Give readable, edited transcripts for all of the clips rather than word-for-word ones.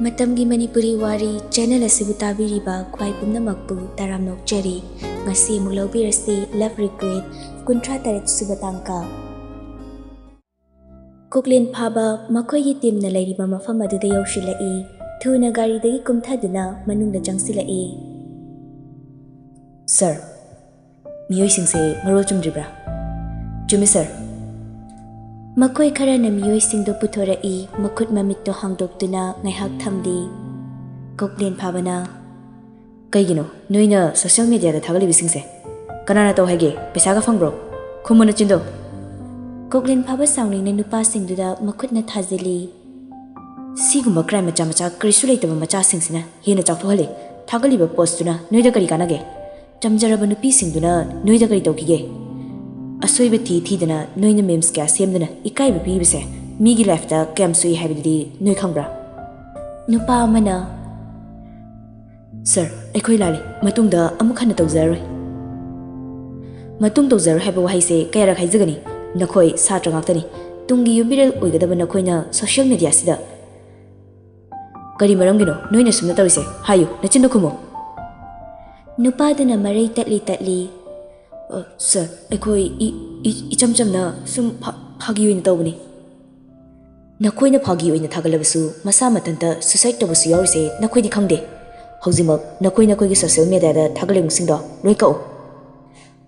Matamgi Manipuri Wari channel asibu tabiriba khwai pumnamakpu taramnok cheri ngasi mulobirasi love requite kuntra taret subatangka Koklin phaba makhoi team na lairiba mafam aduda yaushilai thuna gari dagi kumthaduna manungda jangsilai Sir miyoi singse marol chumdribra chumi sir Makhoi khara na miyoi singdo puthorai makhut mamitto hangdoktuna ngaihak thamdi Koklin phabana kaigino noina social media da thagali bisingse kanana to hage pesa ga fangbro khumuna chindo Koklin phaba sawning na nupa singduda makhut na thajili sigumba crime macha macha krisu leitaba macha singsina hena chakthole thagali ba post tuna noida kari kanage chamjaraba nupi singduna noida kari tokige asoiba thi dana noina memes kya semdana ikai ba bibse migi life da cam sui habidi noi khangbra nupa amana sir ekhoi lale matungda amuk khana tawjaroi matung tawjar haba wahaise kayara khaijagani nakhoi satra ngaktani tungi yubiral oigadaba nakhoina social media sida kari maramgino noina sumna tawise hayu nachindo khumo nupadana marai tatli sir ekhoi ichamchamna sum phagi oina tawbani nakhoina phagi oina thagalabasu masa matanta suicide tabasu yawise nakhoidi khangde haujimak nakhoina koigi social media da thagalemsingdo loi kau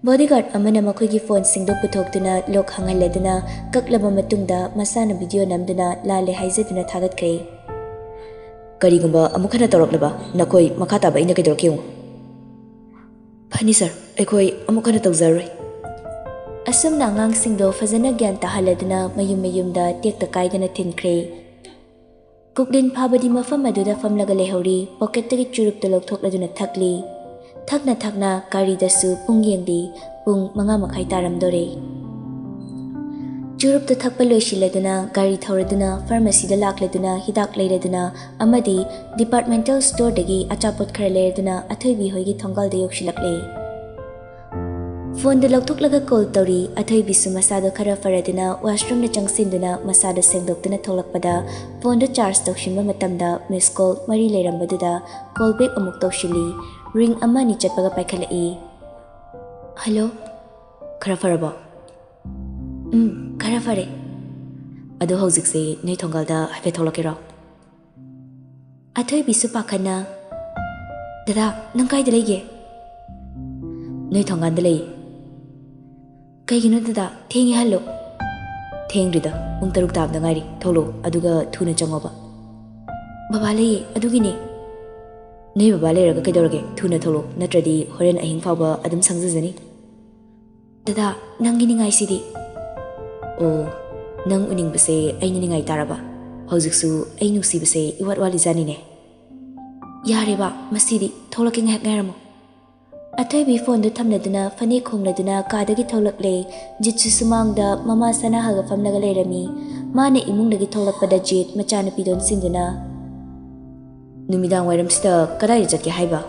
bodyguard amana makhoi phone singdo puthokduna lok hangaleduna kaklaba matungda masana video namduna lale haijaduna thagatkre karigumba amukhana tawraklaba nakoi makhata ba ina kedorkeu Pani sir, ekhoi amukhana tawjaroi. Asumna angang singdo fazana gyan tahaladuna mayum-mayumda tekta kaidana thinkre. Koklin phabadi mafam aduda famlaga lehori pocket tagi churupta lokthokladuna thakli. Thakna kari dasu pung yengdi pung manga makhai taramdore. Churupta thakpa loisiladuna gari thauraduna pharmacy da lakladuna hidak leiraduna amadi departmental store dagi achapot khara leiraduna athoibi hoigi thongal da yokshilakle. Phone da loktoklaga call tori athoibi su masado khara faraduna washroom na changsinduna masado sengdoktuna tholakpada phone da charge tawshimba matamda miss call mari leirambaduda call back amuk tawshili ring amani chatpaga paikhalai. Hello khara faraba khara fare adu hojik se nei thongal da hafe tholakera athoi bisu pakhana dada nang kai delege nei thongal da lei kaigino dada thengi hallo thengrida pung taruk tab da ngari tholo aduga thuna changoba baba lei adugine nei baba lei raga kedorage thuna tholo natradi horen ahing faba adum sangjajani dada nangini ngai sidi Oh, nang uning base ay niningay taraba. Hojiksu ay nusi base iwat wali zani ne. Yare ba, masidi tholaking hak ngaramo. Athoy bi phone do thamladuna fani khongladuna kadagi tholakle jitsu sumangda mama sana haga famnaga leirami. Mane imungdagi tholakpada jit machana pidon sinduna. Numidang wairam sida kadai jatke haiba.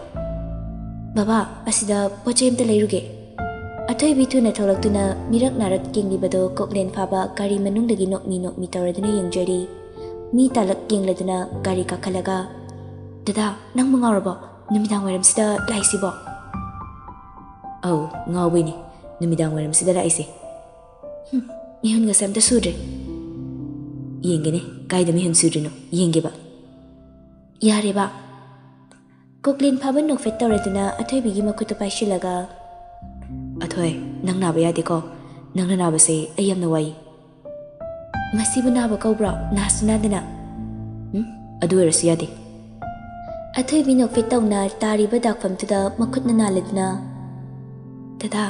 Baba, asida poche imta leiruge. Athoy bitu na tholaktuna mirak narat kinglibado Koklin phaba gari manungdagi nokmi tawraduna yengjari mi talak kingladuna gari kakhalaga dada nang mangarabo numidang wairam sida laisibo au ngawini numidang wairam sida laisi mihun ga samta sudre yengene kaida mihun sudrino yengeba yare ba Koklin phaba nokfet tawraduna athoy bigi makhuta paishilaga Athoy, nang naba yade ko. Nang nanaba se ayam na wai. Masibu naba kaubra nasuna dana. Adu erasi yade. Athoy binok fitaw na tariba dakfam tuda makut na naladna. Dada,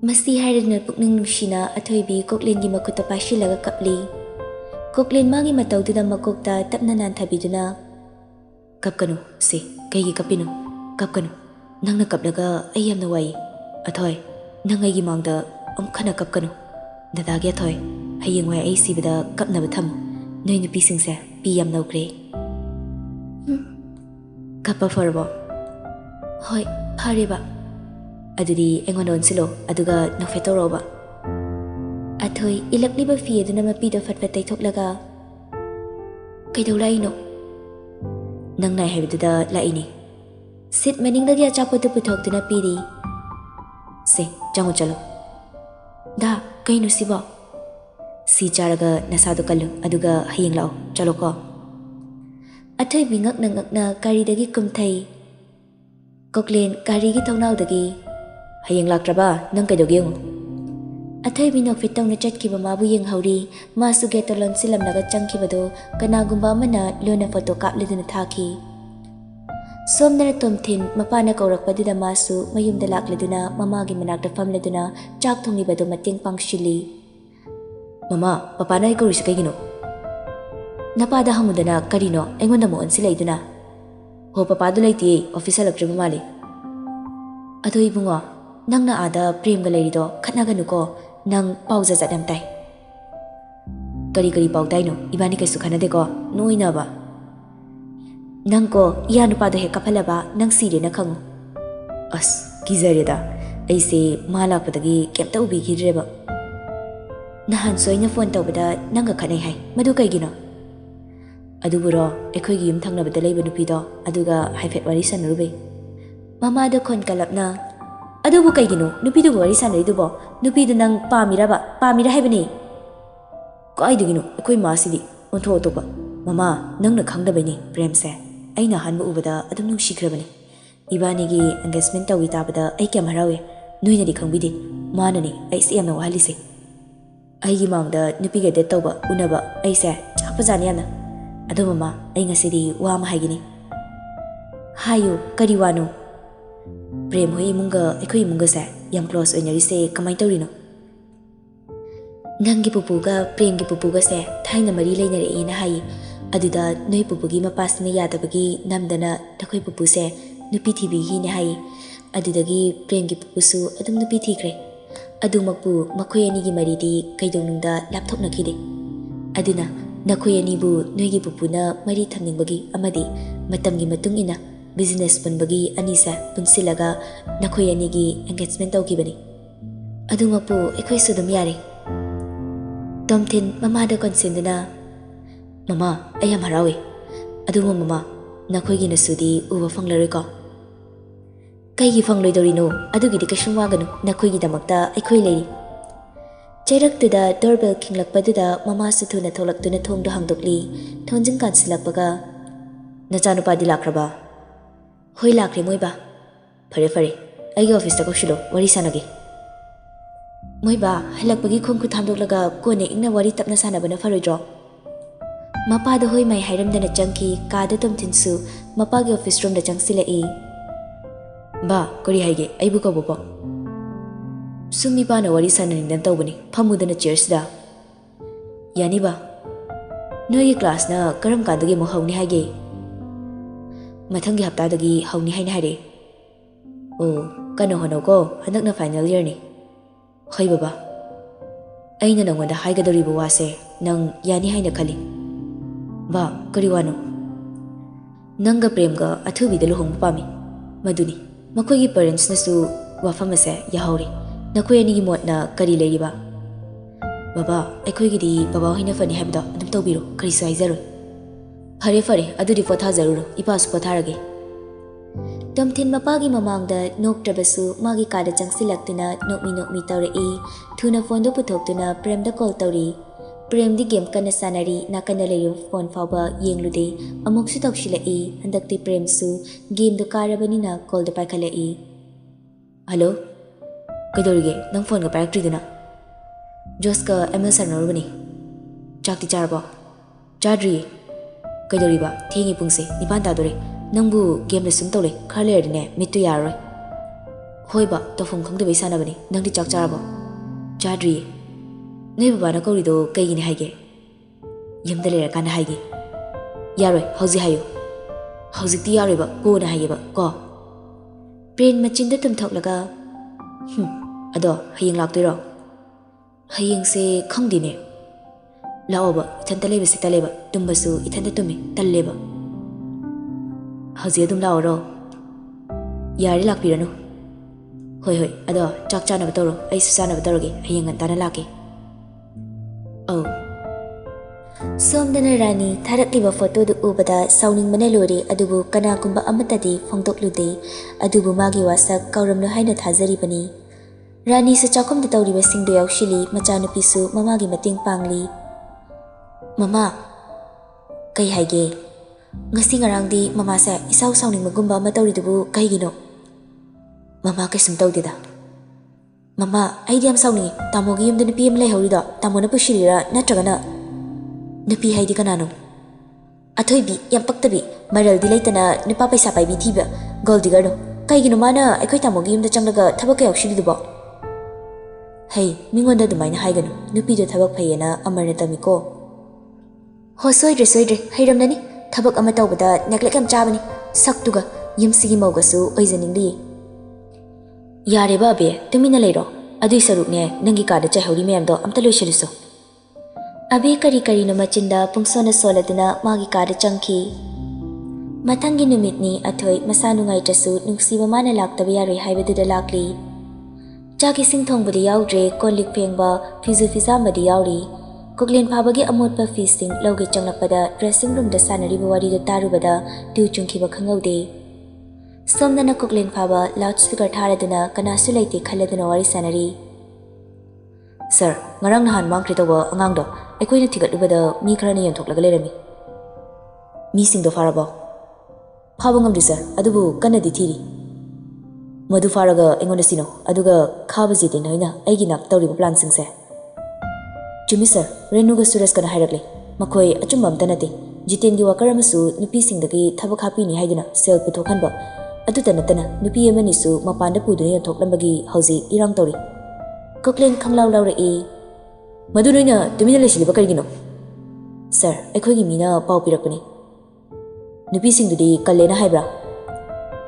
masi haridna pukning nushina athoy bi Koklin gi makuta pashilaga kapli. Koklin magi mataw tuda makokta tapna nanthabiduna. Kapkanu, se, kaigi kapinu. Kapkanu, nang nakapnaga ayam na wai. Athoy, nang ay gimangda amkhana kapkanu. Dadagi athoy, hayeng wai ay sibada kapnaba tham. Noy nupi singse piyam naukre. Kappa farbo. Hoy, pariba. Adudi engonon silo, aduga nokfetoroba. Athoy ilakliba fi aduna mapido fatfatay thoklaga Kaidaw laino Nang nai haibituda laini. Sit maningdagi achapotu puthokduna piri. Se, jangu chalo. Da, kainu sibo? Si charaga nasadu kallu aduga hayeng lao chalo ko. Athoi bingak na kari dagi kumthai. Koklen kari gi thongnau dagi. Hayeng laktraba nang kaidogi yung. Athoi binok fitong na chatkiba mabu yeng hauri. Masu getolon silam naga changkibado kanagumba mana lona photo kapleduna thaki. Somnara tomthin mapana kaurakpaduda masu mayumda lakleduna mamagi manakta famleduna chak thonglibado mating pangshili. Mama, papana ikaurisa kaigino. Napada hangudana karino engonda mo onsilaiduna. Ho papadu laiti officer laktriba mali. Ado ibungo, nangna ada prem ga leirido khatnaganu ko nang pauza jadam tai. Kari paudai no ibani kaisu khanade ko noina ba. Nang ko iya nupado he kapalaba nang sire na khangu. As kizareda aise malakpadagi kemta ubi gidreba. Nahan soina phone tawbada nanga khanai hai madu kaigino. Aduburo ekhoigi yum thangnabada leiba nupido aduga haifet wari sanurube. Mama da khon kalapna adubu kaigino nupidu wari sanuridubo nupidu nang pamira haibani. Kaidugino ekhoi masidi ontho otoba. Mama nangna khangdabani premse aina hanba ubada adum nungsikrabani. Ibanigi engagement tawi tabada ai kyam harawe nuina di khangbidi manani ai siamna wahalise. Aigi mangda nupiga det tawba unaba aise chapajani yana. Ado mama ai ngasidi wa ma haigini. Hayo kari wano. Prem hoi imunga ekhoi imunga se yam close oinarise kamai tawrino. Nangi pupuga prem gi pupuga se thaina mari leinare ena hai. Aduda noi pupugi mapasna yadabagi namdana takhoi pupu se nupi thibi hi ne hai. Adudagi prem gi pupusu adum nupi thikre. Adumakpu makhoi ani gi mari di kaidonungda lapthokna khide. Aduna nakhoi ani bu noi gi pupuna mari thamningbagi amadi matamgi matungina business punbagi ani sa punsilaga nakhoi ani gi engagement tawkibani. Adumakpu ekhoi sudum yare. Tomthin mama da konsenduna Mama ayam harawe. Adumo mama nakhoigi nasudi uba fanglaroi ko. Kaigi fangloidorino adugidi kashum waganu nakhoigi damakta ekhoi leiri. Chairaktuda doorbell kinglakpaduda mama su thuna tholaktuna thongdo hangdokli thonjing kansilakpaga Nachanupadi lakraba. Hoi lakre moiba. Fare aigi office ta koshilo wari sanage. Moiba halakpagi khongku thamdoklaga kone ingna wari tapna sanabana faroidro. Mapa da hoi mai hairam dana changki kada tomthinsu mapa gi office room da changsilai. Ba kori haige aibu ko bobo. Sumi ba na wari sananing dan tawbani phamudana chairs da. Yani ba. Noi class na karam kandagi mo hauni haige. Mathangi hapta dagi hauni haina haire. Oh kano hono ko hanak na final year ni. Hoy baba. Aina nangwanda haigadori bu wase nang yani haina khali. Ba kari wano. Nanga premga athubi da luhong pami. Maduni makhoi gi parents nasu wafam ase yahauri. Nakhoi ani gi mot na kari leiriba. Baba ekhoi gi di baba hoina fani habda adum tawbiro kari saizaro. Fare adudi potha zaruro ipa su potharage. Tomthin mapagi mamangda noktrabasu magi kada changsilaktuna nokmi tawrei thuna phone do puthoktuna prem da call tawri. Prem di game kana sanari nakana leyo phone faba yenglude amok su tawsilai handakti prem su game do karabani na call da paikhalai. Hello kadorige nang phone ga paikri duna. Joska ML sanarubani. Chakti charbo. Chadri kadoriba thengi pungse nipan tadore. Nangbu game lesum tole khale ne mitu yaroi. Hoiba tofung khangde baisana bani nangdi chak charabo. Chadri Noi baba na kaurido kaigini haige. Yamda lera kana haige. Yaroi hauzi hayo. Hauzikti yaroiba ko na haigeba ko. Brain machinda tumthoklaga ado hayeng laktoiro. Hayeng se khangdine. Laoba ithanta leba se taleba tumbasu ithanta tumi talleba. Hauzi adum laoro. Yari lakpiranu. Hoi ado chak chana batoro ai su chana batoroge hayeng antana lake. Oh Somdana Rani tharakliba photo du ubada sauning manelori adubu kanagumba amatadi phongdoklude adubu magi wasak kauramno haina thajari bani. Rani sa chakom da tawriba singdo yawshili machanupisu mamagi mating pangli. Mama, kay haige. Ngasi ngarangdi mama sa isaw sauning magumba matawridubu kaygino. Mama kaysum tawdida. Mama, ay diyam sauning tamogi yumda nupi am layhawrida tamo na pushirira natragana. Nupi haidi kanano. Athoibi yam paktabi maral di laytana nupa paisa paibi thiba gold digger no. Kaygino mana aykhoy tamogi yumda changlaga thabak kay yawshiriduba. Hey, mingonda dumaina haigano. Nupi do thabak phayena amarna tamiko. Ho soidre hayramnani thabak ama tawbada neglect am chabani saktuga yumsigi mawgasu oijaningli. Yare ba be tumina leiro adui sarukne nangi kada chahori mayamdo amta loishaluso. Abe kari no machinda pungsona soladuna magi kada changki. Matangi numitni athoi masanungai trasu nungsiba mana laktaba yaroi haibaduda lakli. Chaki singthongbadi yaudre konlik phengba fizu fizambadi yauri. Kuklin phabagi amotpa fising logi changlakpada dressing room da sanariba warido tarubada tu chungkiba khangaude. Somdana kuklin phaba loudspeaker tharaduna kanasu laite khaladuna wari sanari. Sir, ngarang nahan mangkri tawba angangdo aikoina thigatlubada mi kharana yonthoklaga lerami. Mi singdo farabo. Phaba ngamdu sir, adubu kanadi thiri. Madu faraga engonda sino aduga khaba jite noina aigi nak tawriba plan singse. Chumi sir, Renuga Suras kana hairakle. Makoi achumba amta nate. Jitengi wakar amasu nupi singdagi thabak hapini haiduna sel puthokhanba. Aduta natana nupi amani su mapanda puduna yonthoklanbagi hauji irang tawri. Koklen khanglaw lawra e. Madu noina tumina lesiliba karigino. Sir, aikhoigi mina pau pirakpani. Nupi singdudi kallena haibra.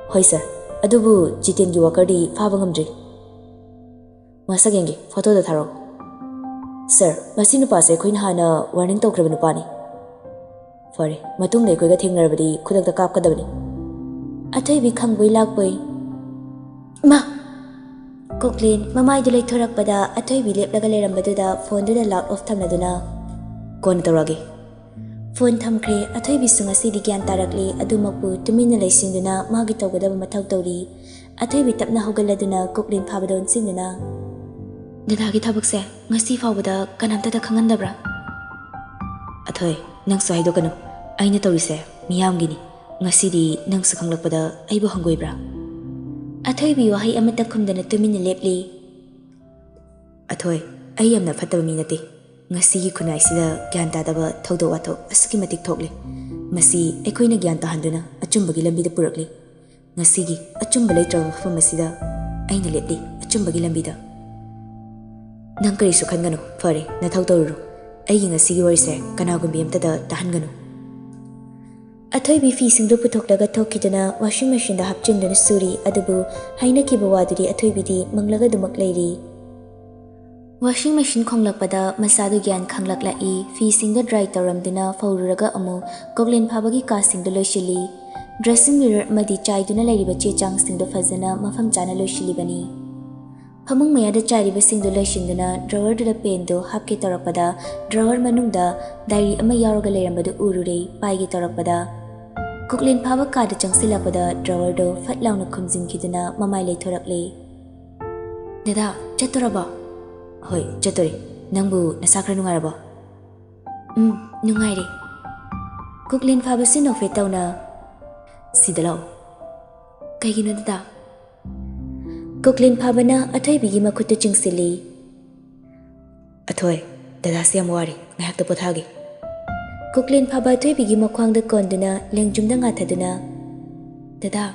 Hoi sir, adubu jitengi wakardi phaba ngamdri. Masagenge photo da tharo. Sir, masi nupase aikoina hana warning tawkraba nupani. Fare, matungda aikoiga thengnarabadi khudakta kapkadabani. Athoibi khangboi lakboi. Ma! Koklen mamai du leithorakpada athoibi leplaga lerambaduda phone duda loud off thamnaduna. Kon tawrage. Phone thamkre athoibi sungasidi gyan tarakli adumakpu tumina leisingduna magi tawgadaba mathau tawri. Athoibi tapna hogaladuna koklen phabadon singduna. Dadagi thabakse ngasi fawbada kanamtada khangandabra. Athoi, nangsu haidokano. Aina tawrise miyamgini. Ngasidi nangsu khanglakpada aibu hangoibra. Athoibi wahi amata khumdana tumina lepli. Athoi, ai yamna fataba mi nate. Ngasigi khunai sida gyan tadaba thawdo wato asuki matik thokle. Masi aikoina gyan tahanduna achumbagi lambida purakli. Ngasigi achumba leitraba mafam asida aina lepli achumbagi lambida. Nang karisu khangano fare na thau tawru. Aigi ngasigi warise kanagumbi amtada tahangano. Athoibi fi singdo puthokdaga thokidana washing machine da hapchindana suri adubu haina kiba waduri athoibi di manglaga dumak leiri. Washing machine khonglakpada masadu gyan khanglaklai fi singda dry tawramduna faururaga amu koklen phabagi ka singdo loishili. Dressing mirror madi chaiduna leiriba chechang singdo fazana mafam chana loishili bani. Phamung mayada chairiba singdo loishinduna drawer da pen do hapke tawrakpada drawer manungda diary ama yauraga leirambadu urure paigi tawrakpada. Kuklin phaba kada changsilakpada drawer do fatlauna khumjingkiduna mamai leithorakle. Dada, chaturaba. Hoi, chatori. Nangbu nasakra nungaraba. Nungaire. Kuklin phaba sin ofe tawna. Sidalaw. Kaigino dada. Kuklin phaba na athoibigi makhutu chingsili. Athoi, dada siyam wari. Ngayakta pothagi. Kuklin phaba athoibigi makhwangda konduna lengjumda ngathaduna. Dada.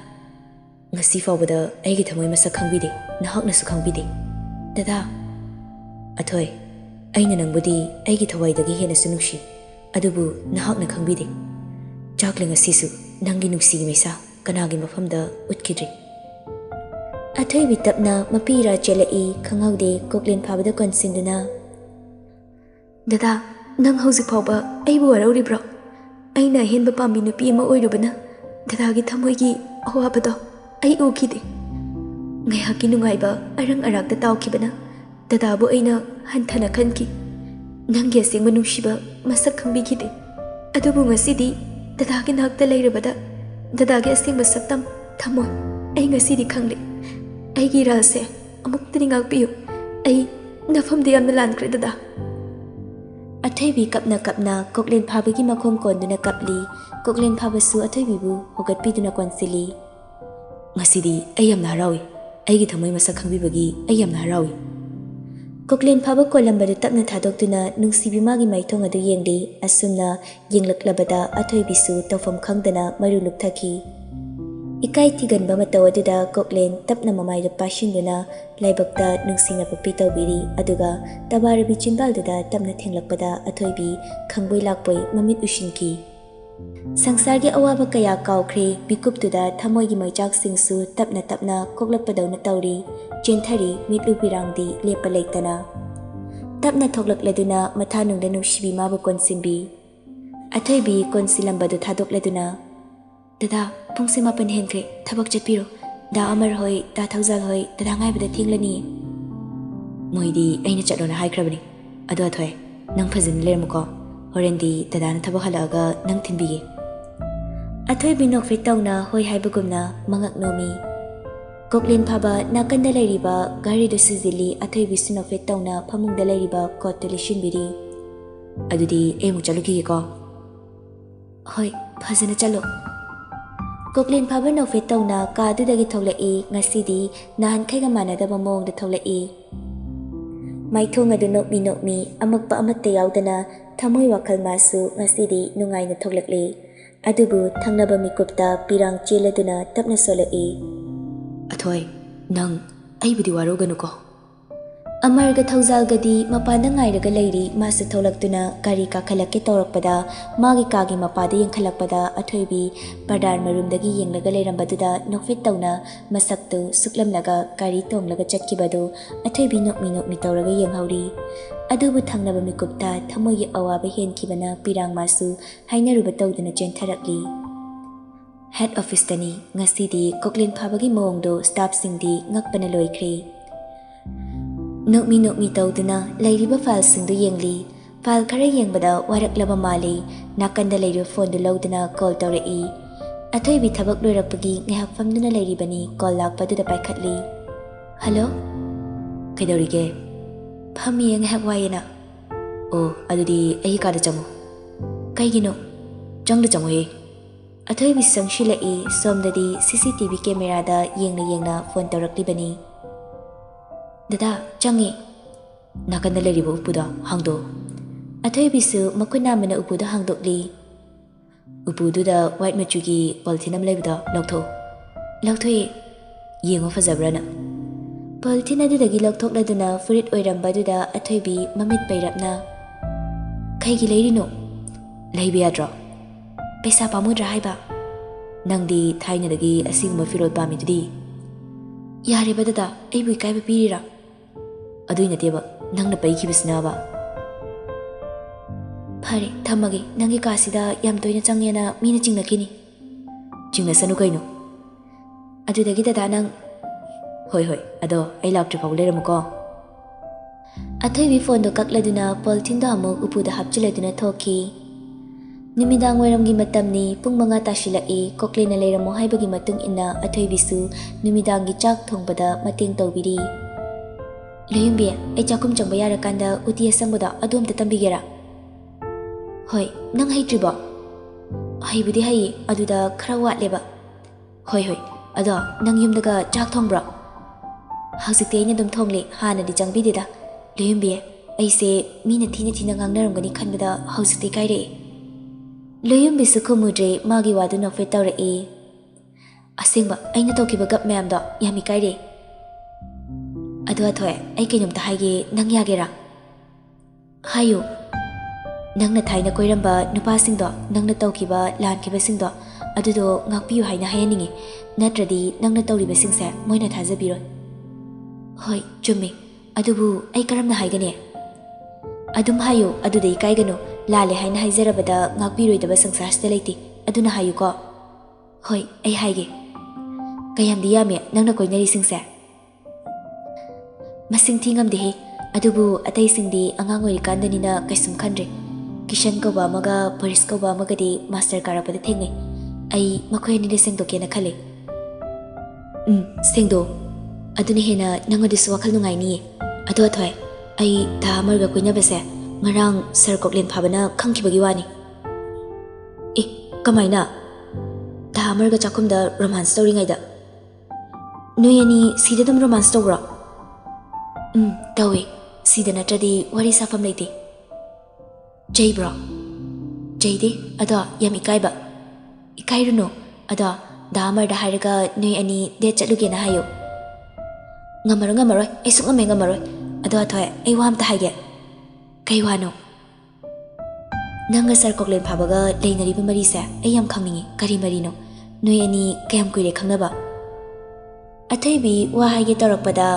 Ngasi fawbada aigi thamoi masak khangbide. Nahaknasu khangbide. Dada. Athoi, aina nangbudi aigi thawaidagi hena sunungshi. Adubu nahakna khangbide. Chakling asisu nangi nuksigi mesa kanagi mafamda utkidri. Athoibi tapna mapira chelai khangaude kuklin phabada konsinduna. Dada, nang hauzik phawba aibu warauribro. Aina henba pambi nupi ama oirubana. Dadagi thamoigi awabado ai ukide. Ngayaki nungaiba arang arakta tawkibana. Dadabu aina hanthana khanki. ꯅꯪꯒꯤ ꯑꯁꯦꯡꯕ ꯅꯨꯡꯁꯤꯕ ꯃꯁꯛ ꯈꯪꯕꯤꯈꯤꯗꯦ ꯑꯗꯨꯕꯨ ꯉꯁꯤꯗꯤ ꯗꯗꯥꯒꯤ ꯅꯥꯛꯇ ꯂꯩꯔꯕꯗ ꯗꯗꯥꯒꯤ ꯑꯁꯦꯡꯕ ꯁꯛꯇꯝ ꯊꯝꯃꯣꯏ ꯑꯩ ꯉꯁꯤꯗꯤ ꯈꯪꯂꯦ ꯑꯩꯒꯤ ꯏꯔꯥꯜꯁꯦ ꯑꯃꯨꯛꯇꯗꯤ ꯉꯥꯛꯄꯤꯌꯨ ꯑꯩ ꯅꯐꯝꯗ ꯌꯥꯝꯅ ꯂꯥꯟꯈ꯭ꯔꯦ ꯗꯗꯥ ꯑꯊꯣꯏꯕꯤ ꯀꯞꯅ ꯀꯞꯅ ꯀꯣꯛꯂꯦꯟ ꯐꯥꯕꯒꯤ ꯃꯈꯣꯡ ꯀꯣꯟꯗꯨꯅ ꯀꯞꯂꯤ ꯀꯣꯛꯂꯦꯟ ꯐꯥꯕꯁꯨ ꯑꯊꯣꯏꯕꯤꯕꯨ ꯍꯧꯒꯠꯄꯤꯗꯨꯅ ꯀꯣꯟꯁꯤꯜꯂꯤ ꯉꯁꯤꯗꯤ ꯑꯩ ꯌꯥꯝꯅ ꯍꯔꯥꯎꯏ ꯑꯩꯒꯤ ꯊꯃꯣꯏ ꯃꯁꯛ ꯈꯪꯕꯤꯕꯒꯤ ꯑꯩ ꯌꯥꯝꯅ ꯍꯔꯥꯎꯏ ꯀꯣꯛꯂꯦꯟ ꯐꯥꯕ ꯀꯣꯜꯂꯝꯕꯗꯨ ꯇꯞꯅ ꯊꯥꯗꯣꯛꯇꯨꯅ ꯅꯨꯡꯁꯤꯕꯤ ꯃꯥꯒꯤ ꯃꯥꯏꯊꯣꯡ ꯑꯗꯨ ꯌꯦꯡꯂꯤ ꯑꯁꯨꯝꯅ ꯌꯦꯡꯂꯛꯂꯕꯗ ꯑꯊꯣꯏꯕꯤꯁꯨ ꯇꯧꯐꯝ ꯈꯪꯗꯅ ꯃꯔꯨ ꯂꯨꯞꯊꯈꯤ इकाई थिगनबा मतौ अदुदा कोक्लेन तपना ममाइदो पाशिन्दुना लाइबक्ता नुंसिंगना पपी तौबिरी अदुगा तबारबी चिंबालदुदा तपना थेंगलकपदा अथोइबी खंगबोई लाकपोई ममित उशिनकी संसारगी अवाबा कया काउख्रे बिकुपतुदा थमोइगी मैचाकसिंगसु तपना तपना कोक्लकपदौना तौरी चेंथरी मितलु बिरांगदी लेपा लेतना तपना थोकलकलदुना मथानुंगदा नुंसिबी माबु कोनसिंबी अथोइबी कोनसिलंबदु थादोकलदुना ददा पुंसे मापन हेंख्रे थबक चटपिरो दा अमर होय दा थौजाल होय ददा ngaibada thinglani moidi aina chatlona haikrabani adu athoi nang phajin lermuko horendi dada na thaba halaga nang thinbige athoi binok fe tawna hoi haibagumna mangak nomi koklen phaba nakanda lairiba gari do sizili athoi bisino fe tawna phamungda lairiba kot lishin biri adudi emu chaluki ko hoi phajana chalo कोक्लेन फाबा नोफे तौना कादुदगी थौलई ngасidi Nahan खैगा मानदबा मोंगदा थौलई माइथोंग अदु नोकमी नोकमी अमकपा अमत्ते यावदना थमोय वाखल मासु ngасidi नुंगाइना थौलकले अदुबु थंगनबा मिकुपता पिरांग चेलदुना तपना सोलई अथोय नंग अइबुदि वारोगनुको अमरगा थौजालगदी मपाना ngairaga leiri masu tholakduna gari ka khalakke tawrakpada magi kagi mapada yengkhalakpada athoi padar marumdagi yenglaga leirambaduda nokfit tawna masaktu suklamnaga gari tonglaga chatkibadu athoi nokmi tawraga yenghauri adubu thangnaba mikupta thamogi awaba henkibana pirang masu hainaruba tawduna chentharakli head office tani ngasidi koklen phabagi mongdo staff singdi ngakpana loikhre नोकमी तौदुना लैरिबा file सिंदु येंगली file खरा येंगबदा वारकलबा माली नाकंदा लैरिबा फोन दु लौदुना कॉल तौरई अथोइबी थबक लोइरकपगी ngahak famduna lairibani कॉल लाकपदुदा पाइखतली हेलो कैदौरिगे फमी ngahak वायना ओ अदुदी अहि कादा चंगो कैगिनो चंगदा चंगो हे अथोइबी संशिलई सोमददी सीसीटीवी कैमरादा येंगना फोन तौरकलिबनी ददा चंगे नाकंदा लेरिबो उपुदा हांगदो अथोइबिसु मखुना मना उपुदा हांगदोकली उपुदुदा वाइट मचुगी पॉलिथिनम लेबदा लौथोए येंगो फजबराना पॉलिथिन अदुदगी लौथोकलदुना फुरिट ओइरंबादुदा अथोइबी ममित पैरपना खैगी लेरिनो लेबे याद्रो पैसा पामुद्रा हाइबा नंगदी थाइनदगी असिगुम फिरोल पामिदुदी यारेबा ददा अइबु इकाइबा पिरिरा अदुइ नतेबा नंगना पैखिबसनाबा फरे थमगे नंगी कासिदा याम तोइना चंगेना मीना चिंगनकिनी चिंगनसनु कैनो अदुदगी ददा नंग होय अदो अइ लाक्ट्रि फाउ लेरमुको अथोइबी फोन दो कक्लदुना पॉलिथिन दो अमुक उपुदा हापचिलदुना थोकी निमिदांग वैरमगी मतमनी पुंग मंगा ताशिलई कोक्लेना लेरमो हाइबगी मतुंग इन्ना अथोइबिसु निमिदांगी चाक थोंगबदा मतेंग तौबिरी लेयुंबे ए चाकुम चंबा यारकांदा उति असंगबदा अदोमता तंबिगेरा होय नंग हाइट्रिबो हाइबुदि हाइ अदुदा खरा वाटलेबा होय अदो नंग युमदगा चाक थोंब्रा हौजिकते अइना दुम थोंगले हानादि चंगबिदेदा लेयुंबे अइसे मीना थीना ngangnarangani khanbada हौजिकते काइरे लेयुंबिसु खुमुद्रे मागी वादु नोफे तौरई असेंबा अइना तौकिबा गप मैमदा यामी काइरे अदु अथोय अइ कैनोमता हाइगे नंग यागेरा हायो नंगना थाइना कोइरंबा नुपासिंगदो नंगना तौकिबा लानकिबसिंगदो अदुदो ngakpiyu haina hayaninge natradi nangna tawribasingse moina thajabiro hoy chumme adubu ai karamna haigane adum hayo adudai kaigano लाले हाइना हाइजरबदा ngakpiroidaba sangsarsta leiti aduna hayuko hoy ai haige kayam diyame nangna koinari singse masing thingam dehe ꯑꯗꯨꯕꯨ ꯑꯇꯩꯁꯤꯡꯗꯤ ꯑꯉꯥꯡ ꯑꯣꯏꯔꯤꯀꯥꯟꯗꯅꯤꯅ ꯀꯩꯁꯨꯝ ꯈꯟꯗ꯭ꯔꯦ ꯀꯤꯁꯟ ꯀꯧꯕ ꯑꯃꯒ ꯄꯔꯤꯁ ꯀꯧꯕ ꯑꯃꯒꯗꯤ master ꯀꯥꯔꯛꯄꯗ ꯊꯦꯡꯅꯩ ꯑꯩ ꯃꯈꯣꯏ ꯑꯅꯤꯗ ꯁꯦꯡꯗꯣꯛꯀꯦꯅ ꯈꯜꯂꯤ ꯁꯦꯡꯗꯣꯛ ꯑꯗꯨꯅ ꯍꯦꯟꯅ ꯅꯪꯉꯣꯟꯗꯁꯨ ꯋꯥꯈꯜ ꯅꯨꯡꯉꯥꯏꯅꯤꯌꯦ ꯑꯗꯣ ꯑꯊꯣꯏ ꯑꯩ ꯊꯥ ꯑꯃꯔꯒ ꯀꯣꯏꯅꯕꯁꯦ ꯉꯔꯥꯡ ꯁꯔ ꯀꯣꯛꯂꯦꯟ ꯐꯥꯕꯅ ꯈꯪꯈꯤꯕꯒꯤ ꯋꯥꯅꯤ ꯀꯃꯥꯏꯅ ꯊꯥ ꯑꯃꯔꯒ ꯆꯥꯛꯈꯨꯝꯗ ꯔꯣꯃꯥꯟꯁ ꯇꯧꯔꯤꯉꯩꯗ ꯅꯣꯏ ꯑꯅꯤ ꯁꯤꯗ ꯑꯗꯨꯝ ꯔꯣꯃꯥꯟꯁ ꯇꯧꯕ꯭ꯔꯣ ꯇꯧꯋꯦ ꯁꯤꯗ ꯅꯠꯇ꯭ꯔꯗꯤ ꯋꯥꯔꯤ ꯁꯥꯐꯝ ꯂꯩꯇꯦ ꯆꯩꯕ꯭ꯔꯣ ꯆꯩꯗꯦ ꯑꯗꯣ ꯌꯥꯝ ꯏꯀꯥꯏꯕ ꯏꯀꯥꯏꯔꯨꯅꯨ ꯑꯗꯣ ꯗꯥ ꯑꯃꯔꯗ ꯍꯥꯏꯔꯒ ꯅꯣꯏ ꯑꯅꯤ ꯗꯦꯠ ꯆꯠꯂꯨꯒꯦꯅ ꯍꯥꯏꯌꯨ ꯉꯝꯃꯔꯣꯏ ꯑꯩ ꯁꯨꯡꯉꯝꯃꯦ ꯉꯝꯃꯔꯣꯏ ꯑꯗꯣ ꯑꯊꯣꯏ ꯑꯩ ꯋꯥ ꯑꯝꯇ ꯍꯥꯏꯒꯦ ꯀꯩ ꯋꯥꯅꯣ ꯅꯪꯒ ꯁꯔ ꯀꯣꯛꯂꯦꯟ ꯐꯥꯕꯒ ꯂꯩꯅꯔꯤꯕ ꯃꯔꯤꯁꯦ ꯑꯩ ꯌꯥꯝ ꯈꯪꯅꯤꯡꯉꯤ ꯀꯔꯤ ꯃꯔꯤꯅꯣ ꯅꯣꯏ ꯑꯅꯤ ꯀꯌꯥꯝ ꯀꯨꯏꯔꯦ ꯈꯪꯅꯕ ꯑꯊꯣꯏꯕꯤ ꯋꯥ ꯍꯥꯏꯒꯦ ꯇꯧꯔꯛꯄꯗ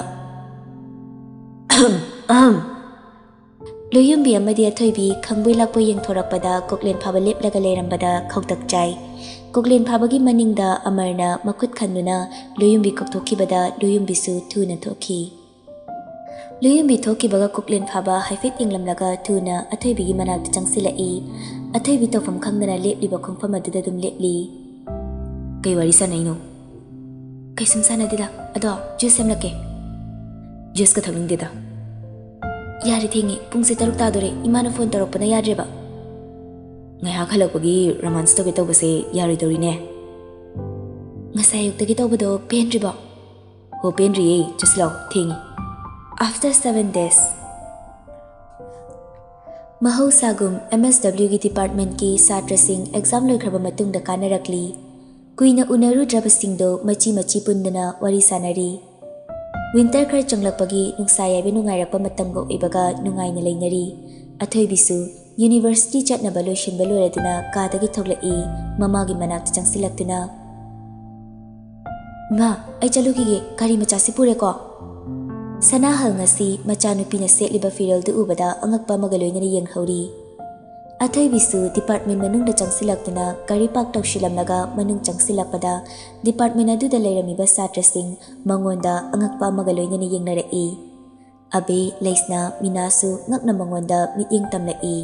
ꯂꯣꯌꯨꯝꯕꯤ ꯑꯃꯗꯤ ꯑꯊꯣꯏꯕꯤ ꯈꯪꯕꯣꯏ ꯂꯥꯛꯄꯣꯏ ꯌꯦꯡꯊꯣꯔꯛꯄꯗ ꯀꯣꯛꯂꯦꯟ ꯐꯥꯕ ꯂꯦꯞꯂꯒ ꯂꯩꯔꯝꯕꯗ ꯈꯧꯇꯛ ꯆꯥꯏ ꯀꯣꯛꯂꯦꯟ ꯐꯥꯕꯒꯤ ꯃꯅꯤꯡꯗ ꯑꯃꯔꯅ ꯃꯈꯨꯠ ꯈꯟꯗꯨꯅ ꯂꯣꯌꯨꯝꯕꯤ ꯀꯧꯊꯣꯛꯈꯤꯕꯗ ꯂꯣꯌꯨꯝꯕꯤꯁꯨ ꯊꯨꯅ ꯊꯣꯛꯈꯤ ꯂꯣꯌꯨꯝꯕꯤ ꯊꯣꯛꯈꯤꯕꯒ ꯀꯣꯛꯂꯦꯟ ꯐꯥꯕ ꯍꯥꯏꯐꯦꯠ ꯌꯦꯡꯂꯝꯂꯒ ꯊꯨꯅ ꯑꯊꯣꯏꯕꯤꯒꯤ ꯃꯅꯥꯛꯇ ꯆꯪꯁꯤꯜꯂꯛꯏ ꯑꯊꯣꯏꯕꯤ ꯇꯧꯐꯝ ꯈꯪꯗꯅ ꯂꯦꯞꯂꯤꯕ ꯈꯣꯡꯐꯝ ꯑꯗꯨꯗ ꯑꯗꯨꯝ ꯂꯦꯞꯂꯤ ꯀꯩ ꯋꯥꯔꯤ ꯁꯥꯟꯅꯩꯅꯣ ꯀꯩꯁꯨꯝ ꯁꯥꯟꯅꯗꯦꯗ ꯑꯗꯣ ꯖꯨꯁ ꯁꯦꯝꯂꯛꯀꯦ ꯖꯨꯁꯀ ꯊꯛꯅꯤꯡꯗꯦꯗ ꯌꯥꯔꯦ ꯊꯦꯡꯉꯦ ꯄꯨꯡꯁꯦ 6 ꯇꯥꯗꯣꯔꯦ ꯏꯃꯥꯅ ꯐꯣꯟ ꯇꯧꯔꯛꯄꯅ ꯌꯥꯗ꯭ꯔꯦꯕ ꯉꯥꯏꯍꯥꯛ ꯍꯜꯂꯛꯄꯒꯤ ꯔꯣꯃꯥꯟꯁ ꯇꯧꯒꯦ ꯇꯧꯕꯁꯦ ꯌꯥꯔꯣꯏꯗꯧꯔꯤꯅꯦ ꯉꯁꯥꯏ ꯑꯌꯨꯛꯇꯒꯤ ꯇꯧꯕꯗꯣ ꯄꯦꯟꯗ꯭ꯔꯤꯕꯣ ꯍꯣ ꯄꯦꯟꯗ꯭ꯔꯤꯌꯦ ꯆꯠꯁꯤꯂꯥꯎ ꯊꯦꯡꯉꯤ ꯑꯥꯐꯇꯔ 7 days ꯃꯍꯧꯁꯥꯒꯨꯝ MSWꯒꯤ ꯗꯤꯄꯥꯔꯠꯃꯦꯟꯠꯀꯤ ꯁꯥꯇ꯭ꯔꯁꯤꯡ ꯑꯦꯛꯖꯥꯝ ꯂꯣꯏꯈ꯭ꯔꯕ ꯃꯇꯨꯡꯗ ꯀꯥꯟꯅꯔꯛꯂꯤ ꯀꯨꯏꯅ ꯎꯅꯔꯨꯗ꯭ꯔꯕꯁꯤꯡꯗꯣ ꯃꯆꯤ ꯃꯆꯤ ꯄꯨꯟꯗꯨꯅ ꯋꯥꯔꯤ ꯁꯥꯟꯅꯔꯤ ꯋꯤꯟꯇꯔ ꯈꯔ ꯆꯪꯂꯛꯄꯒꯤ ꯅꯨꯡꯁꯥ ꯌꯥꯏꯕ ꯅꯨꯡꯉꯥꯏꯔꯛꯄ ꯃꯇꯝꯒ ꯑꯣꯏꯕꯒ ꯅꯨꯡꯉꯥꯏꯅ ꯂꯩꯅꯔꯤ ꯑꯊꯣꯏꯕꯤꯁꯨ ꯌꯨꯅꯤꯚꯔꯁꯤꯇꯤ ꯆꯠꯅꯕ ꯂꯣꯏꯁꯤꯟꯕ ꯂꯣꯏꯔꯗꯨꯅ ꯀꯥꯗꯒꯤ ꯊꯣꯛꯂꯛꯏ ꯃꯃꯥꯒꯤ ꯃꯅꯥꯛꯇ ꯆꯪꯁꯤꯜꯂꯛꯇꯨꯅ ꯃꯥ ꯑꯩ ꯆꯠꯂꯨꯈꯤꯒꯦ ꯒꯥꯔꯤ ꯃꯆꯥꯁꯤ ꯄꯨꯔꯦꯀꯣ ꯁꯅꯥꯍꯜ ꯉꯁꯤ ꯃꯆꯥꯅꯨꯄꯤꯅ ꯁꯦꯠꯂꯤꯕ ꯐꯤꯔꯣꯜꯗꯨ ꯎꯕꯗ ꯑꯉꯛꯄ ꯑꯃꯒ ꯂꯣꯏꯅꯅ ꯌꯦꯡꯍꯧꯔꯤ ꯑꯊꯣꯏꯕꯤꯁꯨ ꯗꯤꯄꯥꯔꯠꯃꯦꯟꯠ ꯃꯅꯨꯡꯗ ꯆꯪꯁꯤꯜꯂꯛꯇꯨꯅ ꯒꯥꯔꯤ ꯄꯥꯛ ꯇꯧꯁꯤꯜꯂꯝꯂꯒ ꯃꯅꯨꯡ ꯆꯪꯁꯤꯜꯂꯛꯄꯗ ꯗꯤꯄꯥꯔꯠꯃꯦꯟꯠ ꯑꯗꯨꯗ ꯂꯩꯔꯝꯃꯤꯕ ꯁꯥꯇ꯭ꯔꯁꯤꯡ ꯃꯉꯣꯟꯗ ꯑꯉꯛꯄ ꯑꯃꯒ ꯂꯣꯏꯅꯅ ꯌꯦꯡꯅꯔꯛꯏ ꯑꯕꯦ ꯂꯩꯁꯅꯥ ꯃꯤꯅꯥꯁꯨ ꯉꯛꯅ ꯃꯉꯣꯟꯗ ꯃꯤꯠꯌꯦꯡ ꯇꯝꯂꯛꯏ